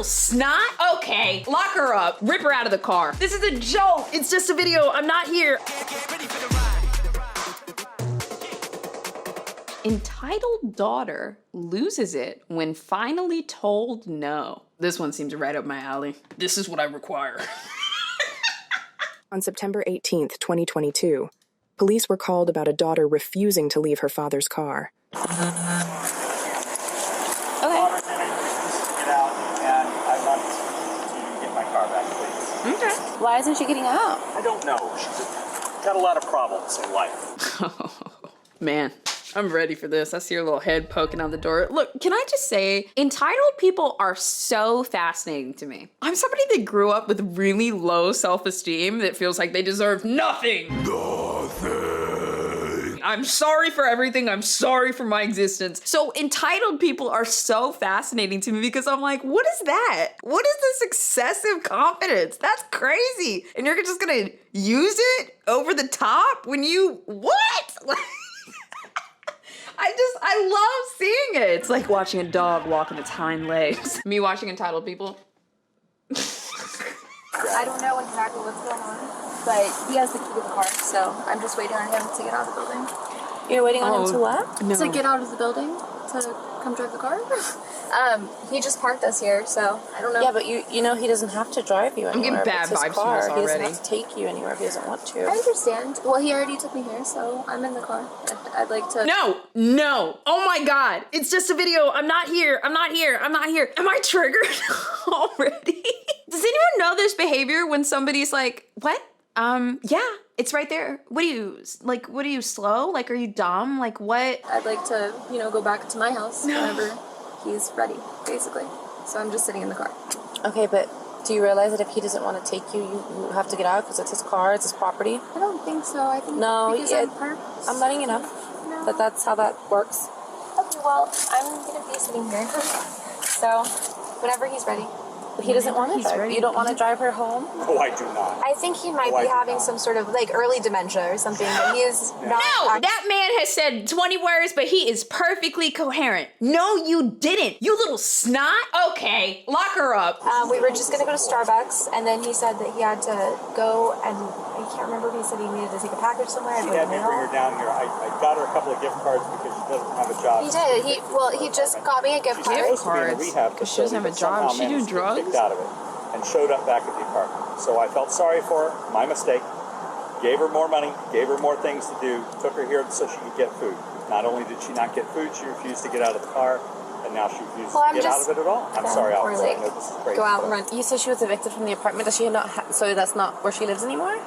little snot. Okay, lock her up. Rip her out of the car. This is a joke. It's just a video. I'm not here. Entitled daughter loses it when finally told no. This one seems right up my alley. This is what I require. On September 18th, 2022, police were called about a daughter refusing to leave her father's car. Okay. Get out, and I want to get my car back, please. Okay. Why isn't she getting out? I don't know. She's got a lot of problems in life. Oh, man. I'm ready for this. I see her little head poking out the door. Look, can I just say, entitled people are so fascinating to me. I'm somebody that grew up with really low self-esteem that feels like they deserve nothing. I'm sorry for everything. I'm sorry for my existence. So entitled people are so fascinating to me because I'm like, what is that? What is this excessive confidence? That's crazy. And you're just gonna use it over the top when you, what? I love seeing it. It's like watching a dog walk on its hind legs. Me watching entitled people. I don't know exactly what's going on, but he has the key to the car, so I'm just waiting on him to get out of the building. You're waiting on him to what? No. To get out of the building, to come drive the car. He just parked us here, so I don't know. Yeah, but you know he doesn't have to drive you anywhere. I'm getting bad It's his vibes from car. this He doesn't already. have to take you anywhere if he doesn't want to. I understand. Well, he already took me here, so I'm in the car. I'd like to... No. Oh my God. It's just a video. I'm not here. I'm not here. I'm not here. Am I triggered already? Does anyone know this behavior when somebody's like, what? Yeah, it's right there. What are you slow? Like, are you dumb? Like, what? I'd like to, go back to my house whenever he's ready, basically. So I'm just sitting in the car. Okay, but do you realize that if he doesn't want to take you, you have to get out because it's his car, it's his property? I don't think so. I think I'm letting you know that that's how that works. Okay, well, I'm going to be sitting here. So, whenever he's ready. But he doesn't want to drive. You don't want to drive her home? No, I do not. I think he might be having some sort of early dementia or something, but he is not. No, that man has said 20 words, but he is perfectly coherent. No, you didn't. You little snot. Okay, lock her up. We were just going to go to Starbucks, and then he said that he had to go, and I can't remember if he said he needed to take a package somewhere. He had me bring her down here. I got her a couple of gift cards because she doesn't have a job. He did. He just got me a gift card. Gift cards? Because she doesn't have a job. She doing drugs? Out of it and showed up back at the apartment. So I felt sorry for her, my mistake. Gave her more money, gave her more things to do, took her here so she could get food. Not only did she not get food, she refused to get out of the car, and now she refuses to get out of it at all. I'm sorry, Alex. I know this is crazy. Go out and run. You said she was evicted from the apartment. Does she not? So that's not where she lives anymore?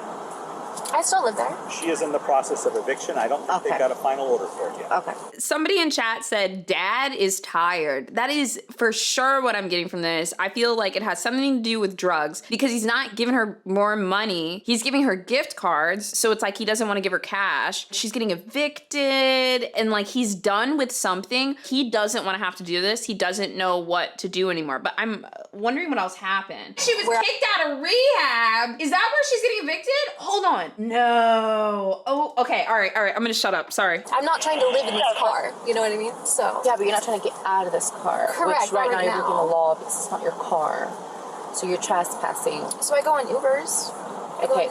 I still live there. She is in the process of eviction. I don't think they got a final order for it yet. Okay. Somebody in chat said, Dad is tired. That is for sure what I'm getting from this. I feel like it has something to do with drugs because he's not giving her more money. He's giving her gift cards. So it's like he doesn't want to give her cash. She's getting evicted and he's done with something. He doesn't want to have to do this. He doesn't know what to do anymore. But I'm wondering what else happened. She was kicked out of rehab. Is that where she's getting evicted? Hold on. No. Oh, okay. All right. I'm going to shut up. Sorry. I'm not trying to live in this car. You know what I mean? So. Yeah, but you're not trying to get out of this car. Correct. Which right now you're breaking the law because it's not your car. So you're trespassing. So I go on Ubers. Okay.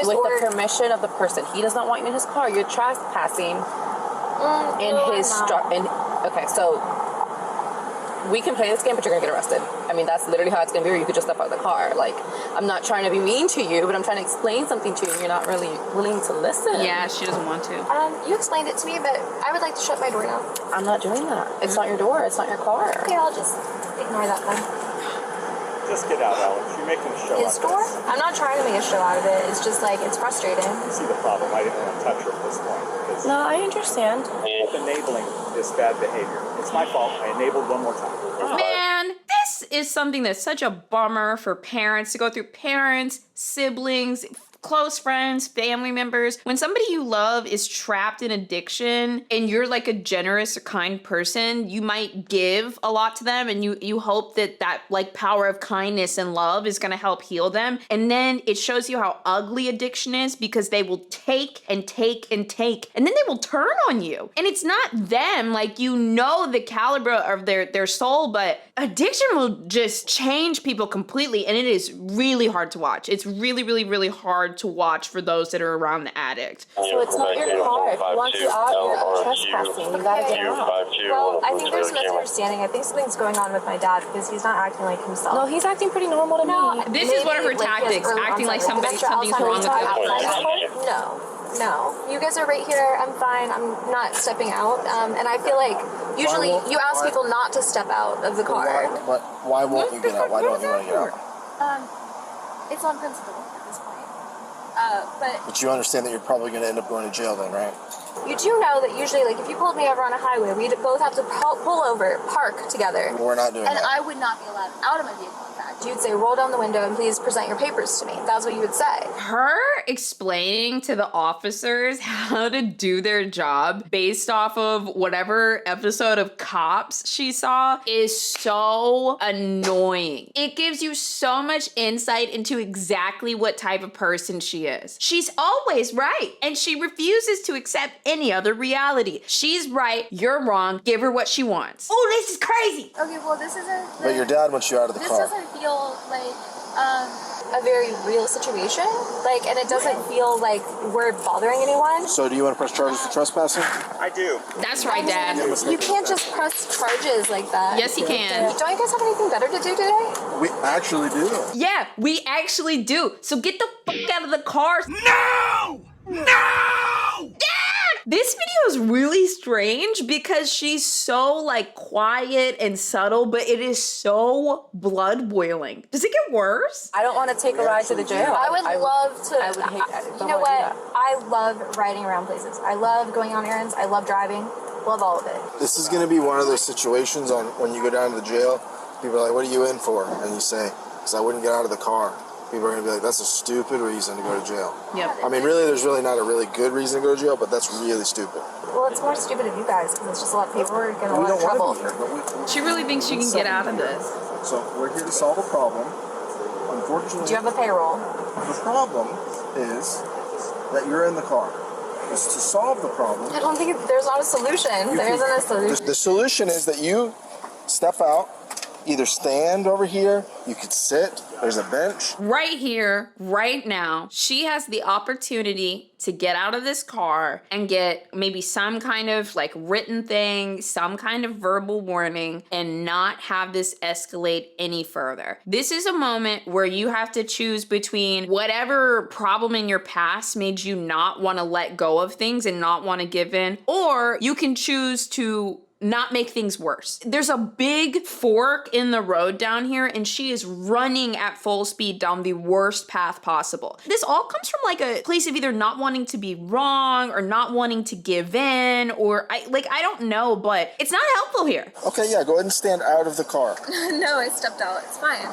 With the permission of the person. He does not want you in his car. You're trespassing Okay, so we can play this game, but you're gonna get arrested. I mean, that's literally how it's gonna be, or you could just step out of the car. I'm not trying to be mean to you, but I'm trying to explain something to you, and you're not really willing to listen. Yeah, she doesn't want to. You explained it to me, but I would like to shut my door now. I'm not doing that. It's not your door. It's not your car. Okay, I'll just ignore that then. Just get out, Alex. You're making a show His door? I'm not trying to make a show out of it. It's just it's frustrating. You see the problem. I didn't want to touch her at this point. No, I understand. I'm enabling this bad behavior. It's my fault. I enabled one more time. Man, this is something that's such a bummer for parents to go through. Parents, siblings, close friends, family members, when somebody you love is trapped in addiction and you're like a generous or kind person, you might give a lot to them and you hope that like power of kindness and love is going to help heal them. And then it shows you how ugly addiction is because they will take and take and take, and then they will turn on you. And it's not them, like, you know, the caliber of their soul, but addiction will just change people completely, and it is really hard to watch. It's really, really, really hard to watch for those that are around the addict. So it's not your car. If you want you out, you're trespassing. You gotta get out. Well, I think there's a misunderstanding. I think something's going on with my dad because he's not acting like himself. No, he's acting pretty normal to me. This is one of her tactics, acting like something's wrong with him. No. You guys are right here. I'm fine. I'm not stepping out. And I feel like usually you ask people not to step out of the car. Why won't you get out? Why don't you want to get out? It's on principle at this point. But you understand that you're probably going to end up going to jail then, right? You do know that usually, like, if you pulled me over on a highway, we'd both have to pull over, park together. We're not doing and that. I would not be allowed out of my vehicle, in fact. You'd say, roll down the window and please present your papers to me. That's what you would say. Her explaining to the officers how to do their job based off of whatever episode of Cops she saw is so annoying. It gives you so much insight into exactly what type of person she is. She's always right, and she refuses to accept any other reality. She's right, you're wrong, give her what she wants. Oh, this is crazy. Okay, well, this isn't... But your dad wants you out of the This car. doesn't feel like a very real situation. Like, and it doesn't feel like we're bothering anyone. So do you want to press charges for trespassing? I do. That's right, Dad. You can't just press charges like that. Yes, you can. Don't you guys have anything better to do today? We actually do. Yeah, we actually do. So get the fuck out of the car. No! No! This video is really strange because she's so like quiet and subtle, but it is so blood boiling. Does it get worse? I don't want to take a ride to the jail. I would love to. I would hate that. You know what? I love riding around places. I love going on errands. I love driving. Love all of it. This is going to be one of those situations on when you go down to the jail. People are like, what are you in for? And you say, because I wouldn't get out of the car. People are going to be like, that's a stupid reason to go to jail. Yep. I mean, really, there's really not a really good reason to go to jail, but that's really stupid. Well, it's more stupid of you guys because it's just a lot of paperwork and a We lot of don't trouble. want to be here, but She really thinks she can get out of this. So we're here to solve a problem. Unfortunately, Do you have a payroll? the problem is that you're in the car. It's to solve the problem. I don't think there's not a solution. There isn't a solution. The solution is that you step out, either stand over here, you could sit, there's a bench. Right here, right now, she has the opportunity to get out of this car and get maybe some kind of like written thing, some kind of verbal warning, and not have this escalate any further. This is a moment where you have to choose between whatever problem in your past made you not want to let go of things and not want to give in, or you can choose to not make things worse. There's a big fork in the road down here, and she is running at full speed down the worst path possible. This all comes from like a place of either not wanting to be wrong or not wanting to give in, or I don't know, but it's not helpful here. Okay, yeah, go ahead and stand out of the car. No, I stepped out. It's fine.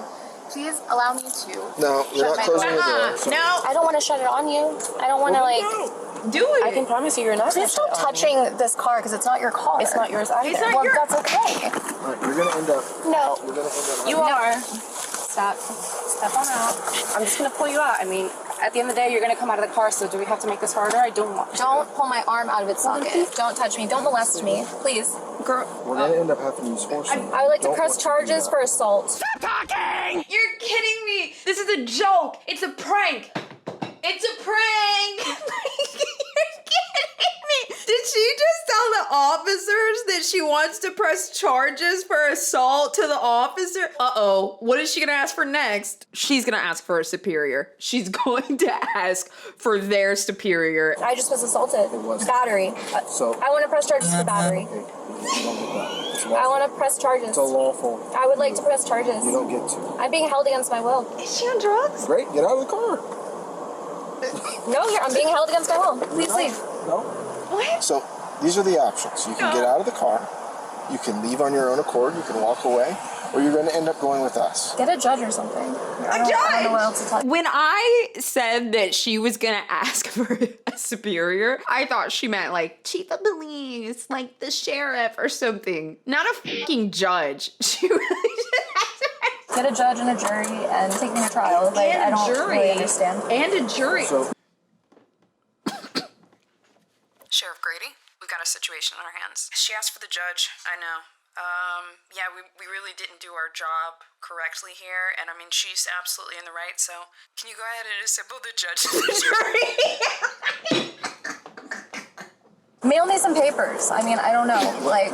Please allow me to. No, you're not my closing the door. door. So. No, I don't want to shut it on you. I don't want to do it. I can promise you, you're not. Please stop touching this car because it's not your car. It's not yours either. It's not Well, yours. that's okay. All right, you're gonna end up. No. You're gonna end up. You are. Stop. Step on out. I'm just gonna pull you out. I mean, at the end of the day, you're gonna come out of the car. So do we have to make this harder? I don't want. Don't pull my arm out of its socket. Don't touch me. Don't molest me. Please. Girl, We're gonna end up having to use force. I would like to press charges for assault. Stop talking! you're kidding me. This is a joke. It's a prank. It's a prank. You're kidding me. Did she just tell the officers that she wants to press charges for assault to the officer? Uh-oh. What is she going to ask for next? She's going to ask for a superior. She's going to ask for their superior. I just was assaulted. was. Battery. So. I want to press charges for battery. I want to press charges. It's a lawful. I would like to press charges. You don't get to. I'm being held against my will. Is she on drugs? Great, get out of the car. No, I'm being held against my will. Please leave. No. What? So these are the options. You can get out of the car. You can leave on your own accord. You can walk away. or you're going to end up going with us. Get a judge or something. I don't know what else to tell you. When I said that she was gonna ask for a superior, I thought she meant like chief of police, like the sheriff or something. Not a fucking judge. She really just Get a judge and a jury and take me to trial. Like, I don't really understand. And a jury. So, Sheriff Grady, we've got a situation on our hands. She asked for the judge. I know. Yeah, we really didn't do our job correctly here, and I mean, she's absolutely in the right, so can you go ahead and assemble the judge and the jury? Mail me some papers. I mean, I don't know. Like,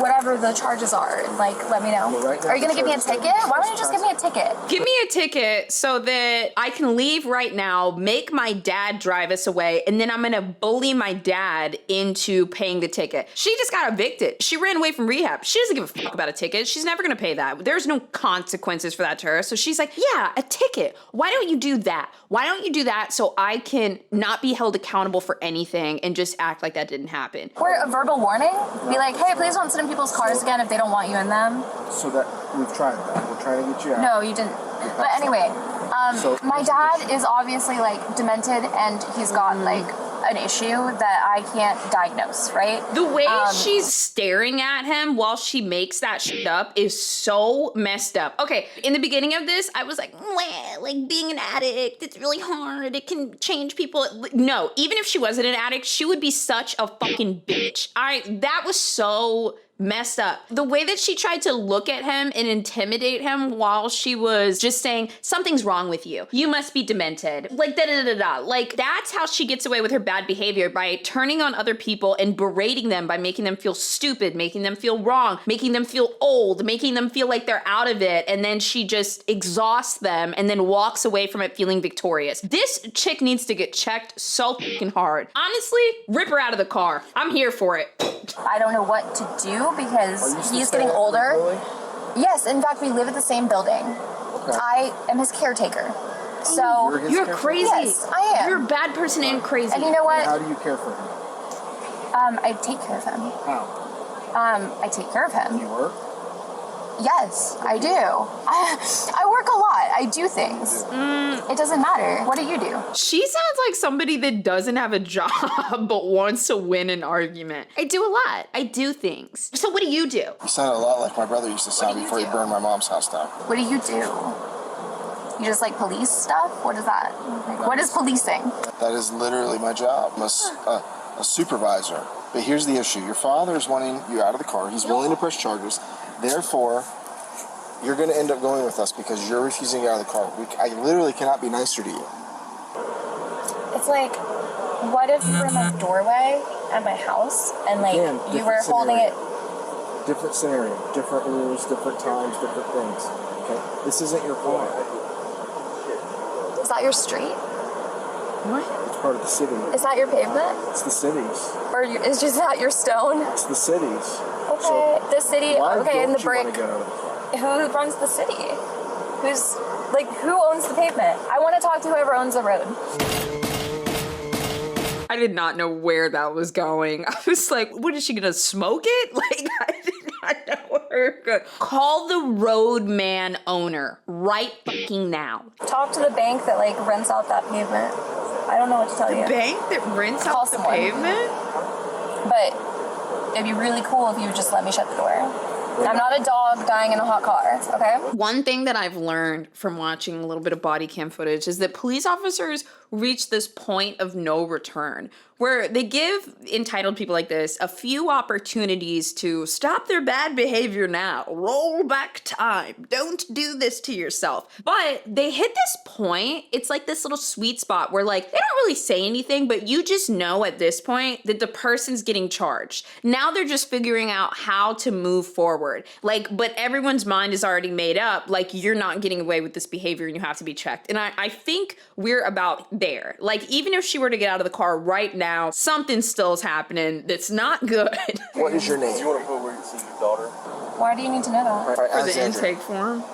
whatever the charges are, like, let me know. Well, right now Are you going to the give me a charges ticket? Why don't you just give me a ticket? Give me a ticket so that I can leave right now, make my dad drive us away, and then I'm gonna bully my dad into paying the ticket. She just got evicted. She ran away from rehab. She doesn't give a fuck about a ticket. She's never gonna pay that. There's no consequences for that to her. So she's like, yeah, a ticket. Why don't you do that? Why don't you do that so I can not be held accountable for anything and just act like that didn't happen? Or a verbal warning. Be like, hey, please don't sit in people's cars again if they don't want you in them. so that we've tried that. We're trying to get you out. No, you didn't. But anyway, my dad is obviously like demented and he's got like an issue that I can't diagnose, right? The way she's staring at him while she makes that shit up is so messed up. Okay, in the beginning of this, I was like, meh, like being an addict, it's really hard. It can change people. No, even if she wasn't an addict, she would be such a fucking bitch. That was so messed up. The way that she tried to look at him and intimidate him while she was just saying, something's wrong with you. You must be demented. Like, da-da-da-da-da. Like, that's how she gets away with her bad behavior, by turning on other people and berating them, by making them feel stupid, making them feel wrong, making them feel old, making them feel like they're out of it. And then she just exhausts them and then walks away from it feeling victorious. This chick needs to get checked so fucking hard. Honestly, rip her out of the car. I'm here for it. I don't know what to do because he's getting older. Yes, in fact, we live at the same building. Okay. I am his caretaker. So You're crazy. Yes, I am. You're a bad person and crazy. And you know what? How do you care for him? I take care of him. How? I take care of him. You work? Yes, I do. I work a lot. I do things. It doesn't matter. What do you do? She sounds like somebody that doesn't have a job but wants to win an argument. I do a lot. I do things. So what do you do? You sound a lot like my brother used to sound before he burned my mom's house down. What do you do? You just like police stuff? What is that? What is policing? That is literally my job. I'm a supervisor. But here's the issue. Your father is wanting you out of the car. He's willing to press charges. Therefore, you're going to end up going with us because you're refusing to get out of the car. I literally cannot be nicer to you. It's like, what if you were in the doorway at my house and like you were holding it? Different scenario, different rules, different times, different things. Okay, this isn't your car. Is that your street? What? It's part of the city. Is that your pavement? It's the cities. Or is just that your stone? It's the cities. Okay, So the city. why Okay, in don't the you brick. want to get out of the car? Who runs the city? Who owns the pavement? I want to talk to whoever owns the road. I did not know where that was going. I was like, what is she gonna smoke it? Like, I did not know where to call the roadman owner right fucking now. Talk to the bank that like rents out that pavement. I don't know what to tell you. Bank that rents Call out the someone. pavement? But it'd be really cool if you would just let me shut the door. I'm not a dog dying in a hot car, okay? One thing that I've learned from watching a little bit of body cam footage is that police officers reach this point of no return where they give entitled people like this a few opportunities to stop their bad behavior now, roll back time, don't do this to yourself. But they hit this point, it's like this little sweet spot where like they don't really say anything, but you just know at this point that the person's getting charged. Now they're just figuring out how to move forward. Like, but everyone's mind is already made up, like you're not getting away with this behavior and you have to be checked. And I think we're about there. Like, even if she were to get out of the car right now, something still is happening that's not good. What is your name? Do you want to put where you see your daughter? Why do you need to know that? For the intake form.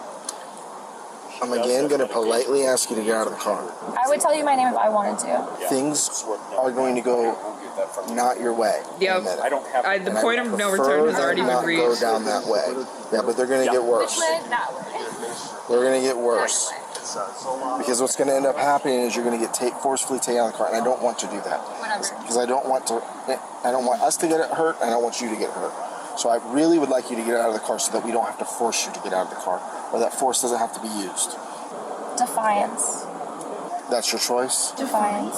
I'm again going to politely ask you to get out of the car. I would tell you my name if I wanted to. Things are going to go not your way. Yep. I don't have. The point of no return has already been not go reached. down that way. Yeah, but they're going to get worse. That way. They're going to get worse. Because what's going to end up happening is you're going to get forcefully taken out of the car, and I don't want to do that. Whatever. Because I don't want us to get hurt, and I don't want you to get hurt. So I really would like you to get out of the car so that we don't have to force you to get out of the car, or that force doesn't have to be used. Defiance. That's your choice? Defiance.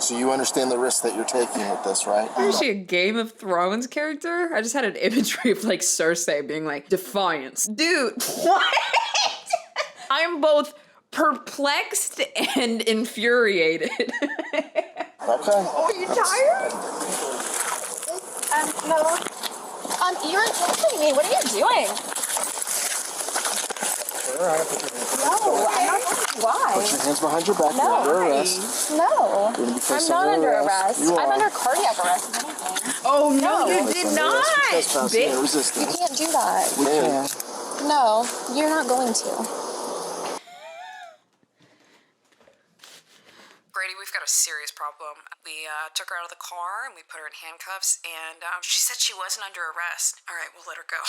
So you understand the risk that you're taking with this, right? Is she a Game of Thrones character? I just had an imagery of like Cersei being like, defiance. Dude, what? I'm both perplexed and infuriated. Okay. Oh, are you tired? No. You're insulting me. What are you doing? All right, put your hands behind No, I'm not. Why? Put your hands behind your back. No. You're under arrest. No. You're gonna be I'm facing not under arrest. You I'm are. under cardiac arrest, if anything. Oh, no, No. you It's did under not. arrest for trespassing and You resistance. can't do that. We can. No, you're not going to. Brady, we've got a serious problem. We took her out of the car and we put her in handcuffs, and she said she wasn't under arrest. All right, we'll let her go.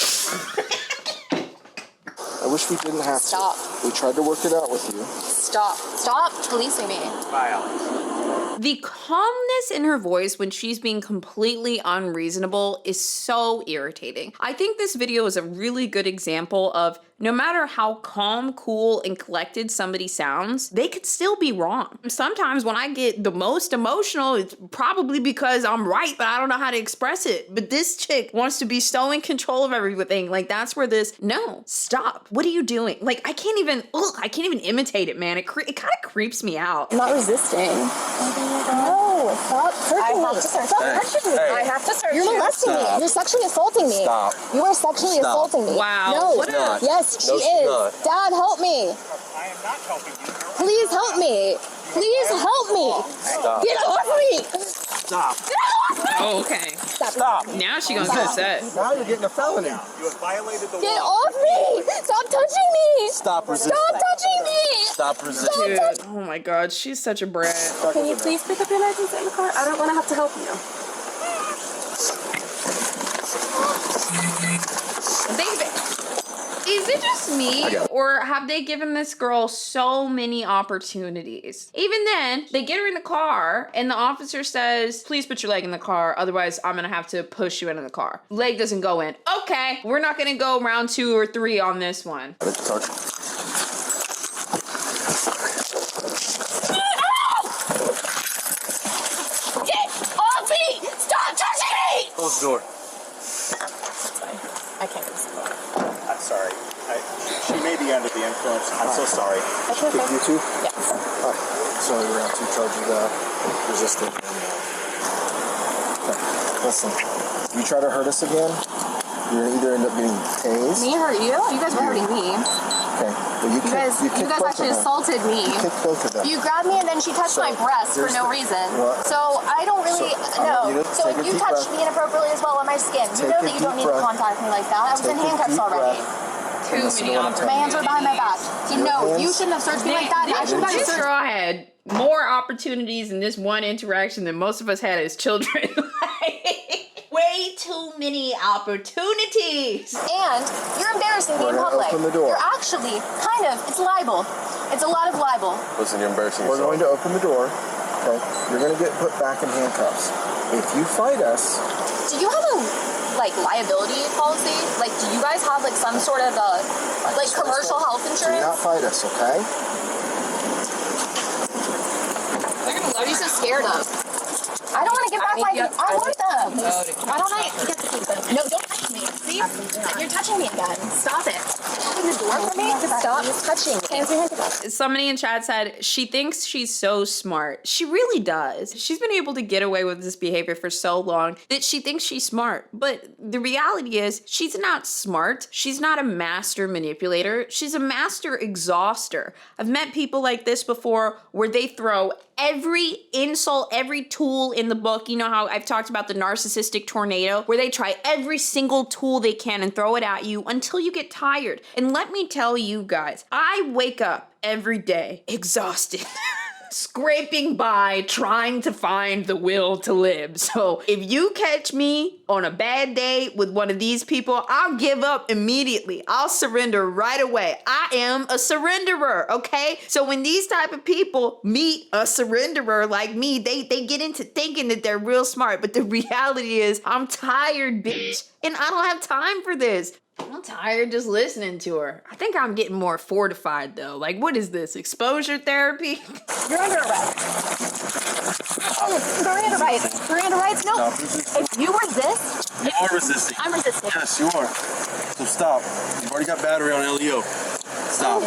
I wish we didn't have Stop. to. We tried to work it out with you. Stop. Stop policing me. Bye, Alex. The calmness in her voice when she's being completely unreasonable is so irritating. I think this video is a really good example of no matter how calm, cool, and collected somebody sounds, they could still be wrong. Sometimes when I get the most emotional, it's probably because I'm right, but I don't know how to express it. But this chick wants to be so in control of everything. Like, that's where no, stop. What are you doing? Like, I can't even imitate it, man. It kind of creeps me out. I'm not resisting. No, stop searching me. I have to search. Stop touching me. I have to search. You're molesting me. You're sexually assaulting me. Stop. You are sexually assaulting me. Wow. No. What not. Yes, she No, she's is. not. Dad, help me. I am not helping you. Please help me. Please help me. Stop. Get off me. Stop. Get off me. Oh, okay. Stop. Now she gonna get upset. Now you're getting a felony. You have violated the Get law. off me. Stop touching me. Stop resisting. Stop touching me. Stop resisting. Dude, oh my god, she's such a brat. Can you please pick up your knife and sit in the car? I don't want to have to help you. Is it just me, or have they given this girl so many opportunities? Even then, they get her in the car, and the officer says, please put your leg in the car, otherwise I'm gonna have to push you into the car. Leg doesn't go in. Okay, we're not gonna go round 2 or 3 on this one. Get off me. Stop touching me. Close the door. I can't do this. I'm sorry. She may be under the influence. I'm so sorry. Kick you too? Yes. So you're going to have 2 charges of resisting. Okay. Listen, you try to hurt us again, you're going to either end up getting tased. Me hurt you? You guys were hurting me. Okay. Well, you guys kicked both actually of them. assaulted me. You kicked both of them. You grabbed me and then she touched my breast for no reason. What? So I don't really know. So take a you deep touched breath. me inappropriately as well on my skin. You Take know a that you don't deep need to breath. contact me like that. I was in Take a handcuffs deep already. breath. Too many My hands were behind my back. So Your no, hands? you shouldn't have searched me like that. I should have This searched. girl had more opportunities in this one interaction than most of us had as children. Way too many opportunities. And you're embarrassing me in We're gonna public. open the door. You're actually it's libel. It's a lot of libel. Listen, you're embarrassing We're yourself. going to open the door. Okay. You're going to get put back in handcuffs. If you fight us, Do you have a liability policy? Like, do you guys have some sort of commercial health do insurance? not fight us, okay? What are you so scared of? I don't want to give back my. I want them. Why don't I get to keep them? No, don't touch me. See, you're touching me again. Stop it. Open the door for me. Stop touching me. Somebody in chat said she thinks she's so smart. She really does. She's been able to get away with this behavior for so long that she thinks she's smart. But the reality is she's not smart. She's not a master manipulator. She's a master exhauster. I've met people like this before where they throw every insult, every tool in the book. You know how I've talked about the narcissistic tornado, where they try every single little tool they can and throw it at you until you get tired. And let me tell you guys, I wake up every day exhausted. Scraping by, trying to find the will to live. So if you catch me on a bad day with one of these people, I'll give up immediately. I'll surrender right away. I am a surrenderer, okay? So when these type of people meet a surrenderer like me, they get into thinking that they're real smart, but the reality is I'm tired, bitch, and I don't have time for this. I'm tired just listening to her. I think I'm getting more fortified though. Like, what is this? Exposure therapy? You're under arrest. Oh, Miranda rights. Miranda rights? No. If you resist, You are resisting. I'm resisting. Yes, you are. So stop. You've already got battery on LEO. Stop.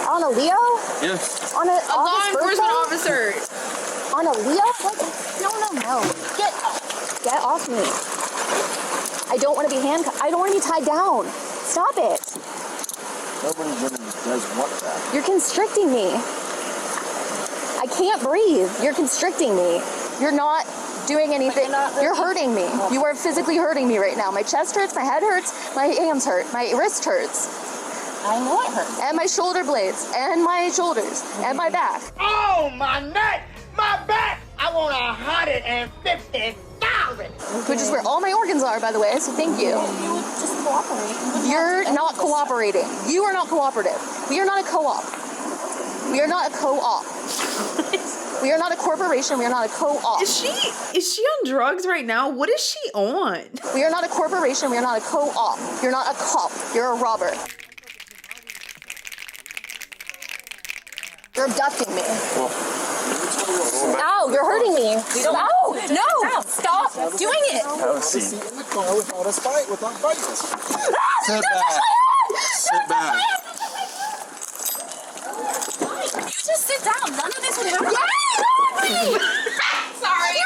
On a Leo? Yes. On a Law enforcement officer. On a Leo? What? No. Get off me. I don't want to be handcuffed. I don't want to be tied down. Stop it. Nobody really does want that. You're constricting me. I can't breathe. You're constricting me. You're not doing anything. You're hurting me. You are physically hurting me right now. My chest hurts, my head hurts, my hands hurt, my wrist hurts. I know it hurts. And my shoulder blades, and my shoulders, and my back. Oh, my neck! My back! I want 150,000! Which is where all my organs are, by the way, so thank you. You would just cooperate. You're not cooperating. You are not cooperative. We are not a co-op. We are not a co-op. We are not a corporation. We are not a co-op. Is she on drugs right now? What is she on? We are not a corporation. We are not a co-op. You're not a cop. You're a robber. You're abducting me. Ow, you're hurting me. Ow, no, stop doing it. Have a seat. In the car without us fight, without fighting us. Sit back. Sit back. You just sit down. None of this would happen. Yeah! Sorry.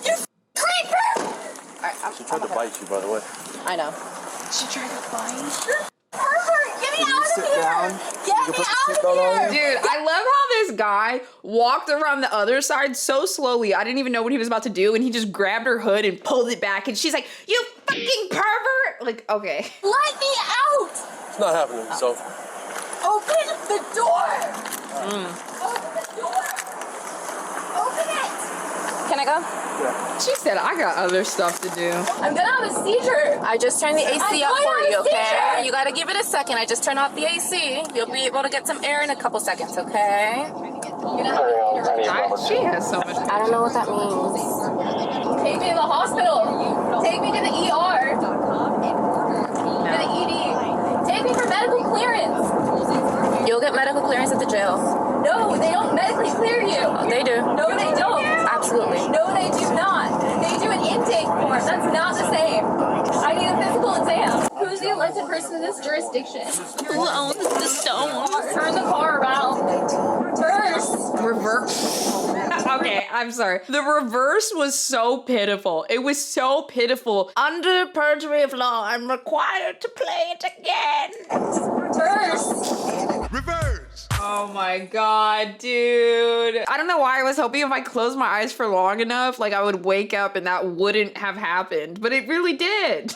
You creeper! She tried to bite you, by the way. I know. She tried to bite. Pervert, get me out of Sit here! down. Get me out of here! Dude, I love how this guy walked around the other side so slowly. I didn't even know what he was about to do, and he just grabbed her hood and pulled it back, and she's like, "You fucking pervert!" Like, okay. Let me out! It's not happening, so. Open the door! Open the door! Open it! Can I go? She said, "I got other stuff to do." I'm gonna have a seizure. I just turned the AC I'm up going for on a you, okay? seizure. You gotta give it a second. I just turned off the AC. You'll be able to get some air in a couple seconds, okay? She has so much. I don't know what that means. Take me to the hospital. Take me to the ER. To the ED. Take me for medical clearance. You'll get medical clearance at the jail. No, they don't medically clear you. They do. No, they don't. Absolutely. No, they do not. They do an intake form. That's not the same. I need a physical exam. Who's the elected person in this jurisdiction? Who owns the stone? Turn the car around. Reverse. Reverse. Okay, I'm sorry. The reverse was so pitiful. It was so pitiful. Under perjury of law, I'm required to play it again. Reverse. Reverse! Oh my god, dude. I don't know why I was hoping if I closed my eyes for long enough, like I would wake up and that wouldn't have happened, but it really did.